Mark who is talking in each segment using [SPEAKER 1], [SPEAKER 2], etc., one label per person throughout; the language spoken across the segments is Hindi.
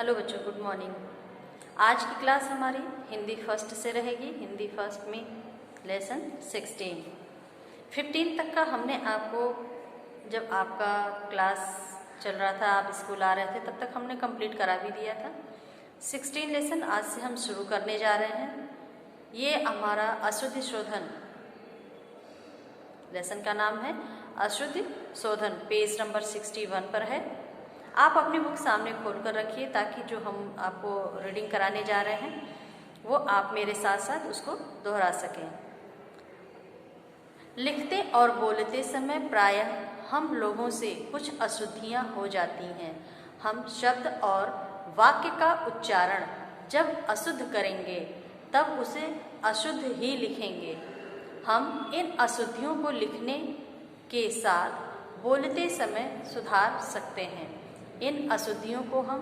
[SPEAKER 1] हेलो बच्चों, गुड मॉर्निंग। आज की क्लास हमारी हिंदी फर्स्ट से रहेगी। हिंदी फर्स्ट में लेसन 16 15 तक का हमने आपको, जब आपका क्लास चल रहा था, आप स्कूल आ रहे थे, तब तक हमने कंप्लीट करा भी दिया था। 16 लेसन आज से हम शुरू करने जा रहे हैं। ये हमारा अशुद्धि शोधन लेसन का नाम है अशुद्धि शोधन। पेज नंबर 61 पर है। आप अपनी बुक सामने खोल कर रखिए ताकि जो हम आपको रीडिंग कराने जा रहे हैं वो आप मेरे साथ साथ उसको दोहरा सकें। लिखते और बोलते समय प्रायः हम लोगों से कुछ अशुद्धियाँ हो जाती हैं। हम शब्द और वाक्य का उच्चारण जब अशुद्ध करेंगे तब उसे अशुद्ध ही लिखेंगे। हम इन अशुद्धियों को लिखने के साथ बोलते समय सुधार सकते हैं। इन अशुद्धियों को हम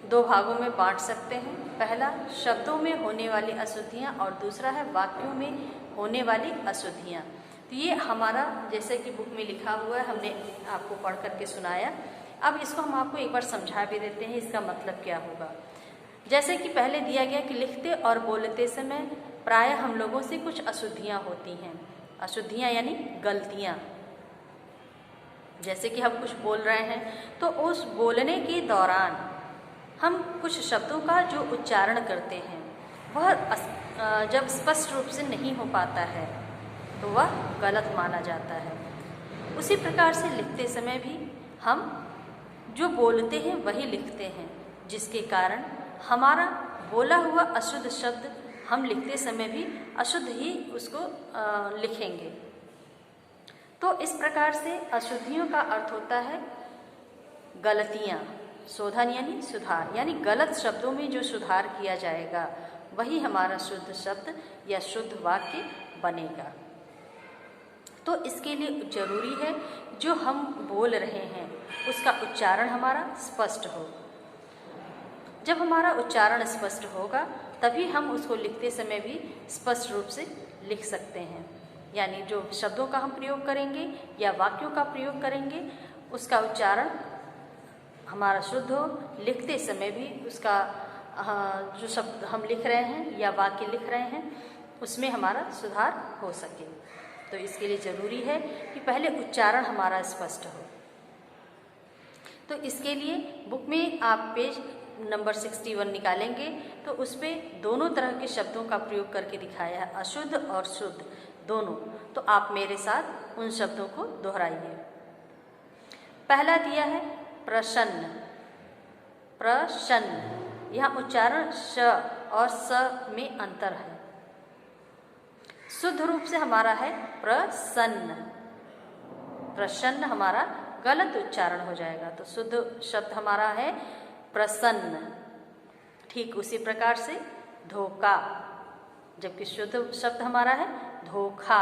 [SPEAKER 1] दो भागों में बांट सकते हैं। पहला, शब्दों में होने वाली अशुद्धियाँ, और दूसरा है वाक्यों में होने वाली अशुद्धियाँ। तो ये हमारा, जैसे कि बुक में लिखा हुआ है, हमने आपको पढ़ करके सुनाया। अब इसको हम आपको एक बार समझा भी देते हैं, इसका मतलब क्या होगा। जैसे कि पहले दिया गया कि लिखते और बोलते समय प्रायः हम लोगों से कुछ अशुद्धियाँ होती हैं। अशुद्धियाँ यानी गलतियाँ। जैसे कि हम कुछ बोल रहे हैं तो उस बोलने के दौरान हम कुछ शब्दों का जो उच्चारण करते हैं वह जब स्पष्ट रूप से नहीं हो पाता है तो वह गलत माना जाता है। उसी प्रकार से लिखते समय भी हम जो बोलते हैं वही लिखते हैं, जिसके कारण हमारा बोला हुआ अशुद्ध शब्द हम लिखते समय भी अशुद्ध ही उसको लिखेंगे। तो इस प्रकार से अशुद्धियों का अर्थ होता है गलतियाँ। शोधन यानी सुधार, यानी गलत शब्दों में जो सुधार किया जाएगा वही हमारा शुद्ध शब्द या शुद्ध वाक्य बनेगा। तो इसके लिए जरूरी है जो हम बोल रहे हैं उसका उच्चारण हमारा स्पष्ट हो। जब हमारा उच्चारण स्पष्ट होगा तभी हम उसको लिखते समय भी स्पष्ट रूप से लिख सकते हैं। यानी जो शब्दों का हम प्रयोग करेंगे या वाक्यों का प्रयोग करेंगे उसका उच्चारण हमारा शुद्ध हो, लिखते समय भी उसका जो शब्द हम लिख रहे हैं या वाक्य लिख रहे हैं उसमें हमारा सुधार हो सके। तो इसके लिए ज़रूरी है कि पहले उच्चारण हमारा स्पष्ट हो। तो इसके लिए बुक में आप पेज नंबर 61 निकालेंगे तो उस पर दोनों तरह के शब्दों का प्रयोग करके दिखाया है, अशुद्ध और शुद्ध दोनों। तो आप मेरे साथ उन शब्दों को दोहराइए। पहला दिया है प्रसन्न। प्रसन्न, यहाँ उच्चारण श और स में अंतर है। शुद्ध रूप से हमारा है प्रसन्न। प्रसन्न हमारा गलत उच्चारण हो जाएगा, तो शुद्ध शब्द हमारा है प्रसन्न। ठीक उसी प्रकार से धोखा, जबकि शुद्ध शब्द हमारा है धोखा।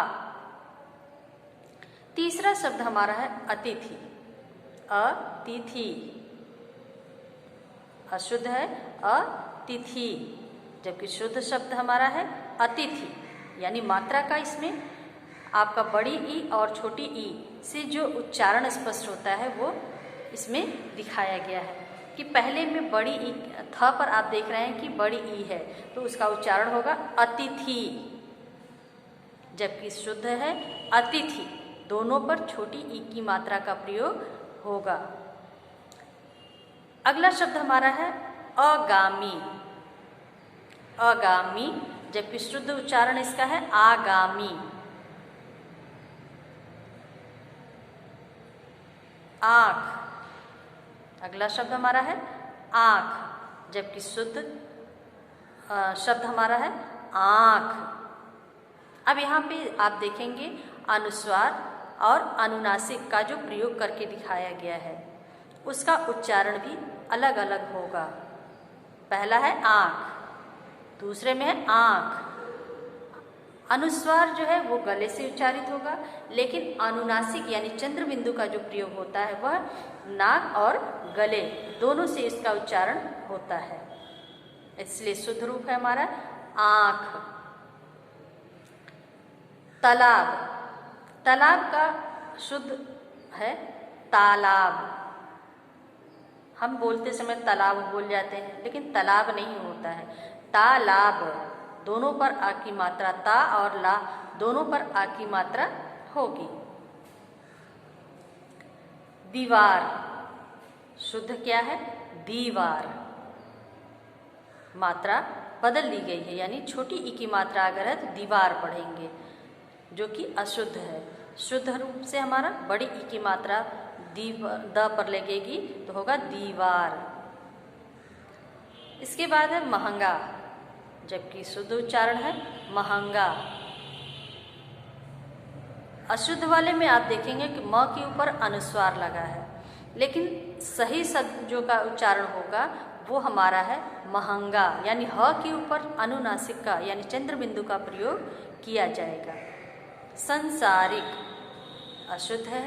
[SPEAKER 1] तीसरा शब्द हमारा है अतिथि। अतिथि अशुद्ध है अतिथि, जबकि शुद्ध शब्द हमारा है अतिथि। यानी मात्रा का इसमें आपका बड़ी ई और छोटी ई से जो उच्चारण स्पष्ट होता है वो इसमें दिखाया गया है कि पहले में बड़ी ई थ पर आप देख रहे हैं कि बड़ी ई है तो उसका उच्चारण होगा अतिथि, जबकि शुद्ध है अतिथि। दोनों पर छोटी ई की मात्रा का प्रयोग होगा। अगला शब्द हमारा है अगामी। अगामी, जबकि शुद्ध उच्चारण इसका है आगामी। आँख, अगला शब्द हमारा है आँख, जबकि शुद्ध शब्द हमारा है आँख। अब यहाँ पे आप देखेंगे अनुस्वार और अनुनासिक का जो प्रयोग करके दिखाया गया है उसका उच्चारण भी अलग अलग होगा। पहला है आँख, दूसरे में है आँख। अनुस्वार जो है वो गले से उच्चारित होगा, लेकिन अनुनासिक यानी चंद्र बिंदु का जो प्रयोग होता है वह नाक और गले दोनों से इसका उच्चारण होता है। इसलिए शुद्ध रूप है हमारा आँख। तालाब, तालाब का शुद्ध है तालाब। हम बोलते समय तालाब बोल जाते हैं, लेकिन तालाब नहीं होता है, तालाब। दोनों पर आ की मात्रा, ता और ला दोनों पर आ की मात्रा होगी। दीवार, शुद्ध क्या है? दीवार। मात्रा बदल दी गई है, यानी छोटी ई की मात्रा अगर है तो दीवार पढ़ेंगे, जो कि अशुद्ध है। शुद्ध रूप से हमारा बड़ी ई की मात्रा द पर लगेगी तो होगा दीवार। इसके बाद है महंगा, जबकि शुद्ध उच्चारण है महंगा। अशुद्ध वाले में आप देखेंगे कि म के ऊपर अनुस्वार लगा है, लेकिन सही शब्द जो का उच्चारण होगा वो हमारा है महंगा, यानी ह के ऊपर अनुनासिक का यानी चंद्र बिंदु का प्रयोग किया जाएगा। संसारिक, अशुद्ध है,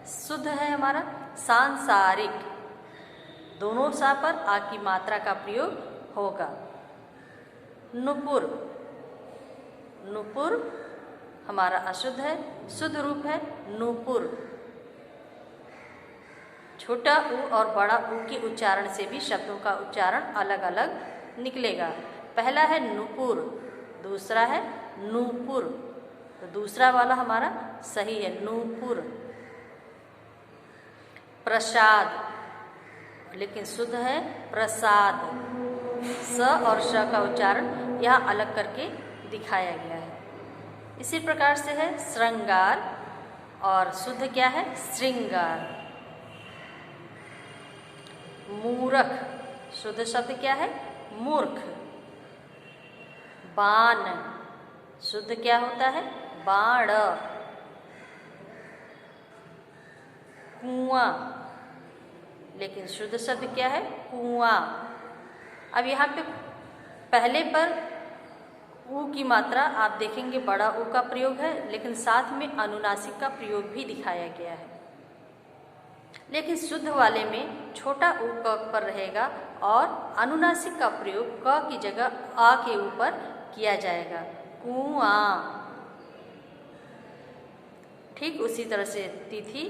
[SPEAKER 1] शुद्ध है हमारा सांसारिक। दोनों सा पर आ की मात्रा का प्रयोग होगा। नुपुर, नुपुर हमारा अशुद्ध है, शुद्ध रूप है नूपुर। छोटा ऊ और बड़ा ऊ के उच्चारण से भी शब्दों का उच्चारण अलग अलग निकलेगा। पहला है नुपुर, दूसरा है नूपुर, तो दूसरा वाला हमारा सही है नूपुर। प्रसाद, लेकिन शुद्ध है प्रसाद। स और श का उच्चारण यहाँ अलग करके दिखाया गया है। इसी प्रकार से है श्रृंगार, और शुद्ध क्या है? श्रृंगार। मूर्ख, शुद्ध शब्द क्या है? मूर्ख। बाण, शुद्ध क्या होता है? बाण। कुआं, लेकिन शुद्ध शब्द क्या है? कुआं। अब यहाँ पे पहले पर ऊ की मात्रा आप देखेंगे बड़ा ऊ का प्रयोग है, लेकिन साथ में अनुनासिक का प्रयोग भी दिखाया गया है। लेकिन शुद्ध वाले में छोटा ऊ क पर रहेगा और अनुनासिक का प्रयोग क की जगह आ के ऊपर किया जाएगा, कुआं। ठीक उसी तरह से तिथि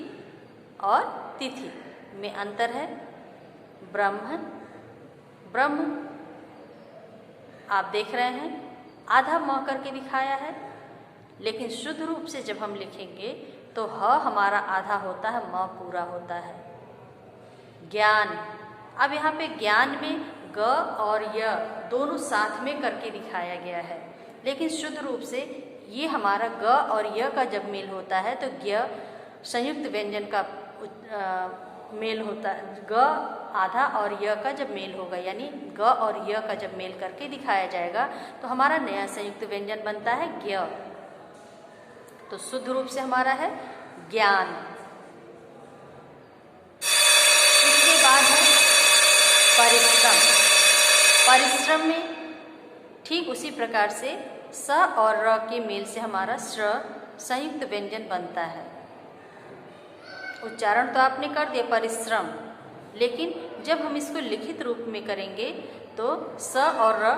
[SPEAKER 1] और तिथि में अंतर है। ब्रह्म, ब्रह्म आप देख रहे हैं आधा म करके दिखाया है, लेकिन शुद्ध रूप से जब हम लिखेंगे तो ह हमारा आधा होता है, म पूरा होता है। ज्ञान, अब यहाँ पे ज्ञान में ग और य दोनों साथ में करके दिखाया गया है, लेकिन शुद्ध रूप से ये हमारा ग और य का जब मेल होता है तो ज्ञ संयुक्त व्यंजन का मेल होता है। ग आधा और य का जब मेल होगा, यानी ग और य का जब मेल करके दिखाया जाएगा तो हमारा नया संयुक्त व्यंजन बनता है ज्ञ। तो शुद्ध रूप से हमारा है ज्ञान। इसके बाद है परिश्रम। परिश्रम में ठीक उसी प्रकार से स और र के मेल से हमारा श्र संयुक्त व्यंजन बनता है। उच्चारण तो आपने कर दिया परिश्रम, लेकिन जब हम इसको लिखित रूप में करेंगे तो स और र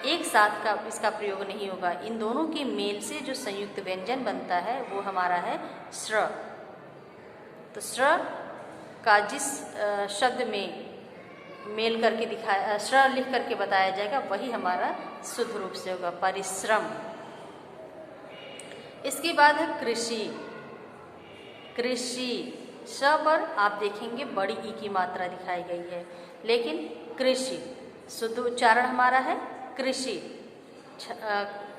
[SPEAKER 1] एक साथ का इसका प्रयोग नहीं होगा। इन दोनों के मेल से जो संयुक्त व्यंजन बनता है वो हमारा है श्र। तो श्र का जिस शब्द में मेल करके दिखाया, श्र लिख करके बताया जाएगा, वही हमारा शुद्ध रूप से होगा परिश्रम। इसके बाद है कृषि। कृषि श पर आप देखेंगे बड़ी ई की मात्रा दिखाई गई है, लेकिन कृषि शुद्ध उच्चारण हमारा है कृषि।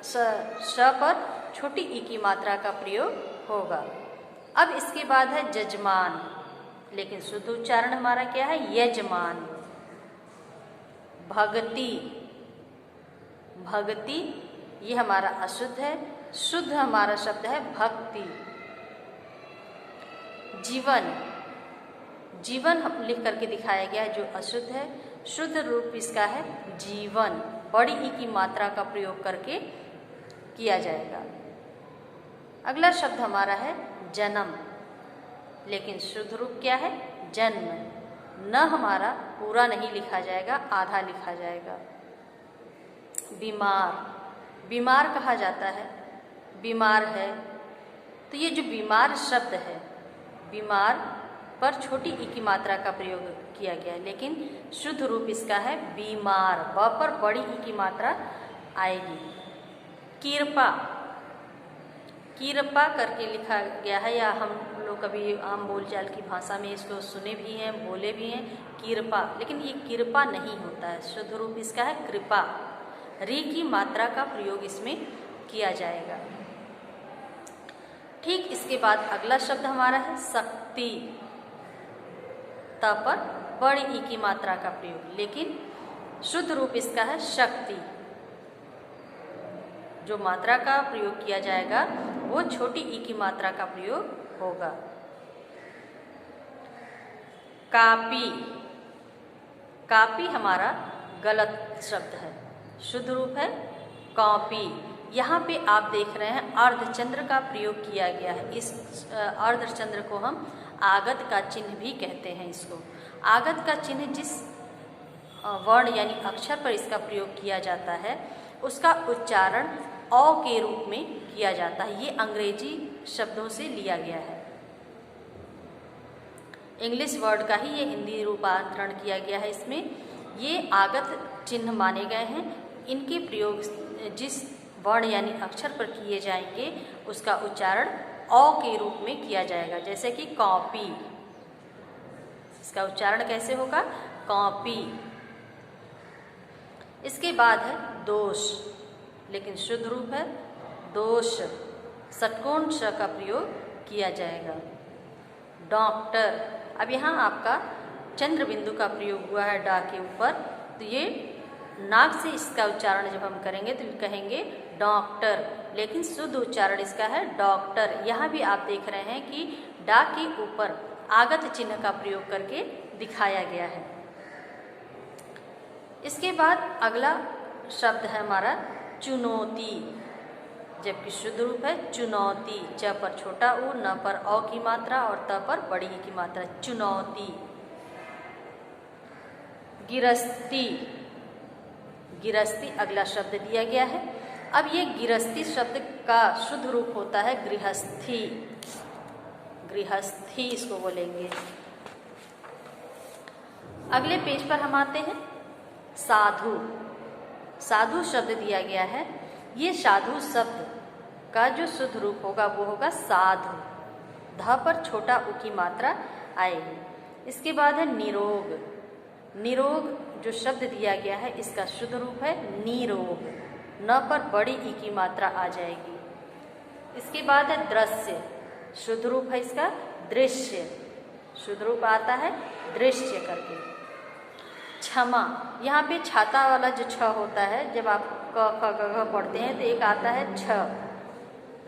[SPEAKER 1] श पर छोटी ई की मात्रा का प्रयोग होगा। अब इसके बाद है जजमान, लेकिन शुद्ध उच्चारण हमारा क्या है? यजमान। भक्ति, भक्ति ये हमारा अशुद्ध है, शुद्ध हमारा शब्द है भक्ति। जीवन, जीवन लिख करके दिखाया गया है जो अशुद्ध है, शुद्ध रूप इसका है जीवन। बड़ी ई की मात्रा का प्रयोग करके किया जाएगा। अगला शब्द हमारा है जन्म, लेकिन शुद्ध रूप क्या है? जन्म। न हमारा पूरा नहीं लिखा जाएगा, आधा लिखा जाएगा। बीमार, बीमार कहा जाता है, बीमार है, तो ये जो बीमार शब्द है, बीमार पर छोटी ई की मात्रा का प्रयोग किया गया है, लेकिन शुद्ध रूप इसका है बीमार। ब पर बड़ी ई की मात्रा आएगी। कृपा, कृपा करके लिखा गया है, या हम लोग कभी आम बोलचाल की भाषा में इसको सुने भी हैं, बोले भी हैं कृपा, लेकिन ये कृपा नहीं होता है। शुद्ध रूप इसका है कृपा। री की मात्रा का प्रयोग इसमें किया जाएगा। ठीक इसके बाद अगला शब्द हमारा है शक्ति। त पर बड़ी ई की मात्रा का प्रयोग, लेकिन शुद्ध रूप इसका है शक्ति। जो मात्रा का प्रयोग किया जाएगा वो छोटी ई की मात्रा का प्रयोग होगा। कापी, कापी हमारा गलत शब्द है। शुद्ध रूप है कॉपी। यहाँ पे आप देख रहे हैं अर्धचंद्र का प्रयोग किया गया है। इस अर्धचंद्र को हम आगत का चिन्ह भी कहते हैं। इसको आगत का चिन्ह जिस वर्ण यानी अक्षर पर इसका प्रयोग किया जाता है उसका उच्चारण अ के रूप में किया जाता है। ये अंग्रेजी शब्दों से लिया गया है। इंग्लिश वर्ड का ही ये हिंदी रूपांतरण किया गया है। इसमें ये आगत चिन्ह माने गए हैं। इनके प्रयोग जिस वर्ण यानी अक्षर पर किए जाएंगे उसका उच्चारण अ के रूप में किया जाएगा। जैसे कि कॉपी, इसका उच्चारण कैसे होगा? कॉपी। इसके बाद है दोष, लेकिन शुद्ध रूप है दोष। षटकोण श का प्रयोग किया जाएगा। डॉक्टर, अब यहाँ आपका चंद्र बिंदु का प्रयोग हुआ है डा के ऊपर, तो ये नाक से इसका उच्चारण जब हम करेंगे तो कहेंगे डॉक्टर, लेकिन शुद्ध उच्चारण इसका है डॉक्टर। यहाँ भी आप देख रहे हैं कि डा के ऊपर आगत चिन्ह का प्रयोग करके दिखाया गया है। इसके बाद अगला शब्द है हमारा चुनौती, जबकि शुद्ध रूप है चुनौती। च पर छोटा ऊ, न पर औ की मात्रा और त पर बड़ी ई की मात्रा, चुनौती। गिरस्ती, गिरस्ती अगला शब्द दिया गया है। अब ये गिरस्ती शब्द का शुद्ध रूप होता है गृहस्थी। गृहस्थी इसको बोलेंगे। अगले पेज पर हम आते हैं साधु। साधु शब्द दिया गया है। ये साधु शब्द का जो शुद्ध रूप होगा वो होगा साधु। ध पर छोटा उ की मात्रा आएगी। इसके बाद है निरोग। निरोग जो शब्द दिया गया है इसका शुद्ध रूप है निरोग। न पर बड़ी ई की मात्रा आ जाएगी। इसके बाद है दृश्य। शुद्ध रूप है इसका दृश्य। शुद्ध रूप आता है दृश्य करके। क्षमा, यहाँ पे छाता वाला जो छ होता है, जब आप क ख ग घ पढ़ते हैं तो एक आता है छ,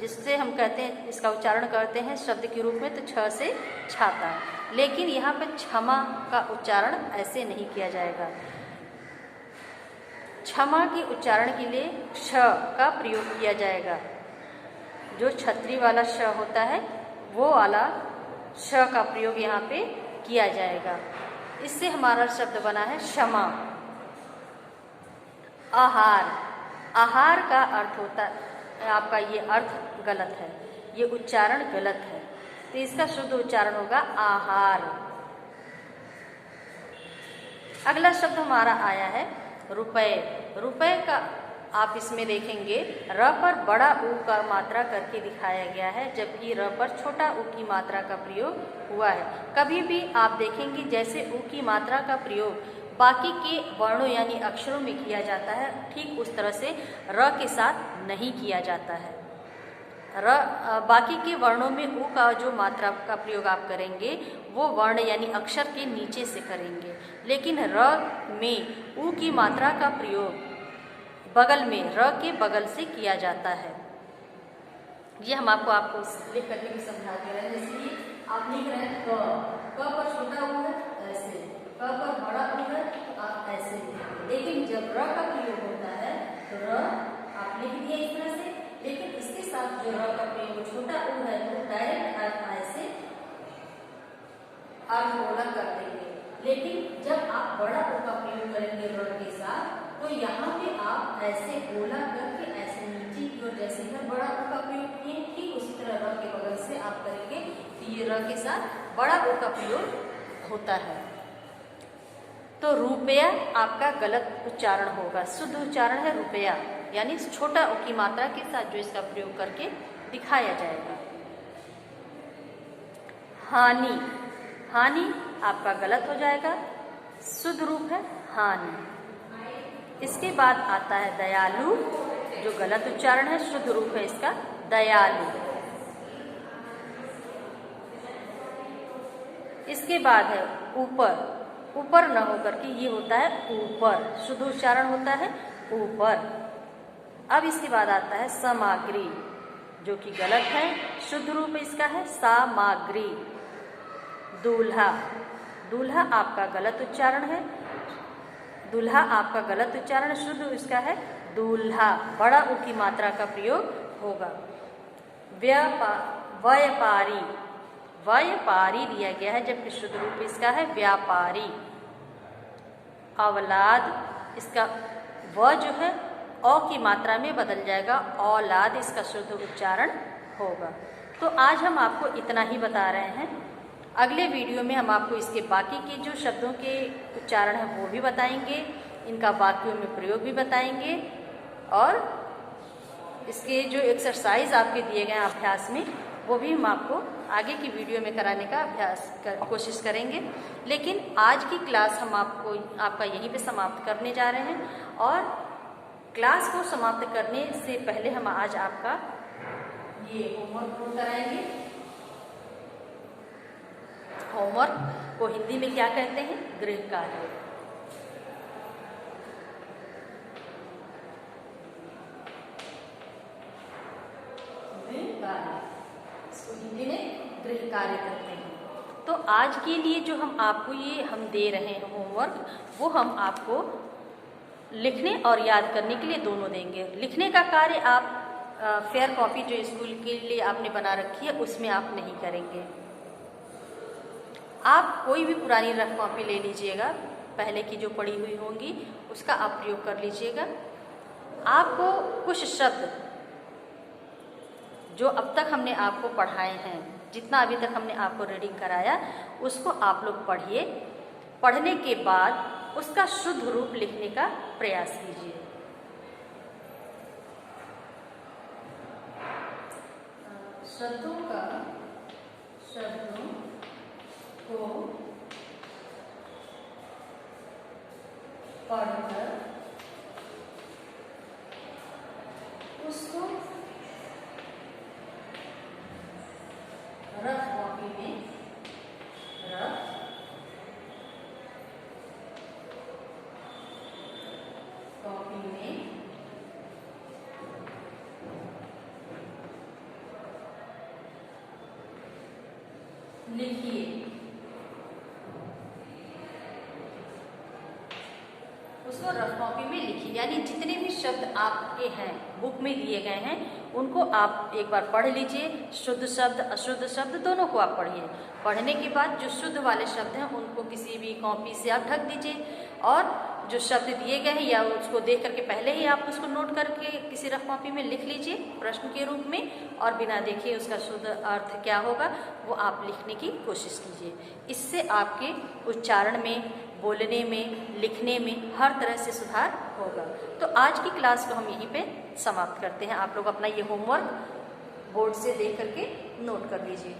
[SPEAKER 1] जिससे हम कहते हैं, इसका उच्चारण करते हैं शब्द के रूप में, तो छ से छाता। लेकिन यहाँ पर क्षमा का उच्चारण ऐसे नहीं किया जाएगा। क्षमा के उच्चारण के लिए क्ष का प्रयोग किया जाएगा। जो छतरी वाला श होता है वो वाला श का प्रयोग यहाँ पे किया जाएगा। इससे हमारा शब्द बना है क्षमा। आहार, आहार का अर्थ होता है आपका, ये अर्थ गलत है, ये उच्चारण गलत है, तो इसका शुद्ध उच्चारण होगा आहार। अगला शब्द हमारा आया है रुपए। रुपए का आप इसमें देखेंगे र पर बड़ा ऊ का मात्रा करके दिखाया गया है, जबकि र पर छोटा ऊ की मात्रा का प्रयोग हुआ है। कभी भी आप देखेंगे जैसे ऊ की मात्रा का प्रयोग बाकी के वर्णों यानी अक्षरों में किया जाता है, ठीक उस तरह से र के साथ नहीं किया जाता है। बाकी के वर्णों में ऊ का जो मात्रा का प्रयोग आप करेंगे वो वर्ण यानी अक्षर के नीचे से करेंगे, लेकिन र में ऊ की मात्रा का प्रयोग बगल में, र के बगल से किया जाता है। ये हम आपको लिख करके भी समझा दे रहे हैं। इसलिए आप लिख रहे हैं क पर छोटा ऊ है ऐसे, क पर बड़ा ऊ है आप ऐसे, लेकिन जब र का प्रयोग होता है तो र आप लिख दिए इस तरह से, लेकिन इसके साथ जो र का प्रयोग छोटा ऊ है तो डायरेक्ट आप ऐसे अर्धगोला कर देंगे। लेकिन जब आप बड़ा ऊ का प्रयोग करेंगे र के साथ तो यहाँ पे आप ऐसे गोला करके ऐसे नीचे की ओर, जैसे इधर बड़ा ऊ का प्रयोग किए ठीक उसी तरह र के बगल से आप करेंगे तो ये र के साथ बड़ा ऊ का प्रयोग होता है। तो रुपया आपका गलत उच्चारण होगा। शुद्ध उच्चारण है रुपया, यानी छोटा उ की मात्रा के साथ जो इसका प्रयोग करके दिखाया जाएगा। हानि, हानि आपका गलत हो जाएगा, शुद्ध रूप है हानि। इसके बाद आता है दयालु, जो गलत उच्चारण है, शुद्ध रूप है इसका दयालु। इसके बाद है ऊपर, ऊपर न होकर के ये होता है ऊपर, शुद्ध उच्चारण होता है ऊपर। अब इसके बाद आता है सामग्री, जो कि गलत है, शुद्ध रूप इसका है सामग्री। दूल्हा, दूल्हा आपका गलत उच्चारण है, दूल्हा आपका गलत उच्चारण, शुद्ध इसका है दूल्हा, बड़ा उ की मात्रा का प्रयोग होगा। व्यापारी, व्यापारी दिया गया है, जबकि शुद्ध रूप इसका है व्यापारी। औलाद, इसका व जो है औ की मात्रा में बदल जाएगा, औलाद इसका शुद्ध उच्चारण होगा। तो आज हम आपको इतना ही बता रहे हैं। अगले वीडियो में हम आपको इसके बाकी के जो शब्दों के उच्चारण हैं वो भी बताएंगे, इनका वाक्यों में प्रयोग भी बताएंगे, और इसके जो एक्सरसाइज आपके दिए गए हैं अभ्यास में वो भी हम आपको आगे की वीडियो में कराने का कोशिश करेंगे। लेकिन आज की क्लास हम आपका यहीं पे समाप्त करने जा रहे हैं, और क्लास को समाप्त करने से पहले हम आज आपका ये होमवर्क कराएंगे। होमवर्क को हिंदी में क्या कहते हैं? गृह कार्य। इसको हिंदी में गृह कार्य कहते हैं। तो आज के लिए जो हम आपको हम दे रहे हैं होमवर्क, वो हम आपको लिखने और याद करने के लिए दोनों देंगे। लिखने का कार्य आप फेयर कॉपी जो स्कूल के लिए आपने बना रखी है उसमें आप नहीं करेंगे। आप कोई भी पुरानी रफ कॉपी ले लीजिएगा, पहले की जो पड़ी हुई होंगी उसका आप प्रयोग कर लीजिएगा। आपको कुछ शब्द जो अब तक हमने आपको पढ़ाए हैं, जितना अभी तक हमने आपको रीडिंग कराया, उसको आप लोग पढ़िए। पढ़ने के बाद उसका शुद्ध रूप लिखने का प्रयास कीजिए। शब्दों को पढ़कर उसको रफ कॉपी में लिखिए। उसको रफ कॉपी में लिखिए, यानी जितने भी शब्द आपके हैं बुक में दिए गए हैं उनको आप एक बार पढ़ लीजिए। शुद्ध शब्द अशुद्ध शब्द दोनों को आप पढ़िए। पढ़ने के बाद जो शुद्ध वाले शब्द हैं उनको किसी भी कॉपी से आप ढक दीजिए, और जो शब्द दिए गए हैं या उसको देख करके पहले ही आप उसको नोट करके किसी रफ कॉपी में लिख लीजिए प्रश्न के रूप में, और बिना देखे उसका शुद्ध अर्थ क्या होगा वो आप लिखने की कोशिश कीजिए। इससे आपके उच्चारण में, बोलने में, लिखने में हर तरह से सुधार होगा। तो आज की क्लास को हम यहीं पे समाप्त करते हैं। आप लोग अपना ये होमवर्क बोर्ड से देख करके नोट कर लीजिए।